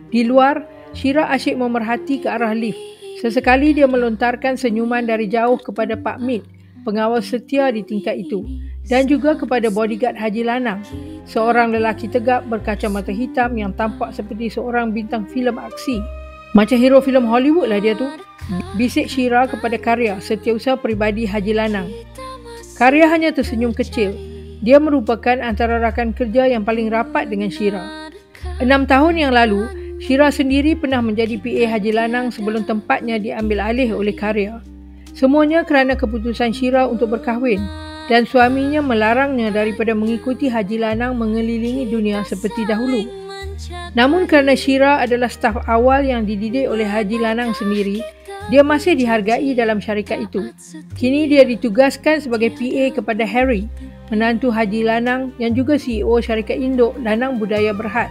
Di luar, Syira asyik memerhati ke arah lift. Sesekali dia melontarkan senyuman dari jauh kepada Pak Mit, pengawal setia di tingkat itu, dan juga kepada bodyguard Haji Lanang, seorang lelaki tegap berkacamata hitam yang tampak seperti seorang bintang filem aksi. Macam hero filem Hollywood lah dia tu, bisik Syira kepada Karya, setiausaha peribadi Haji Lanang. Karya hanya tersenyum kecil. Dia merupakan antara rakan kerja yang paling rapat dengan Syira. 6 tahun yang lalu, Syira sendiri pernah menjadi PA Haji Lanang sebelum tempatnya diambil alih oleh Karya. Semuanya kerana keputusan Syira untuk berkahwin dan suaminya melarangnya daripada mengikuti Haji Lanang mengelilingi dunia seperti dahulu. Namun kerana Syira adalah staf awal yang dididik oleh Haji Lanang sendiri, dia masih dihargai dalam syarikat itu. Kini dia ditugaskan sebagai PA kepada Harry, menantu Haji Lanang yang juga CEO syarikat induk Lanang Budaya Berhad.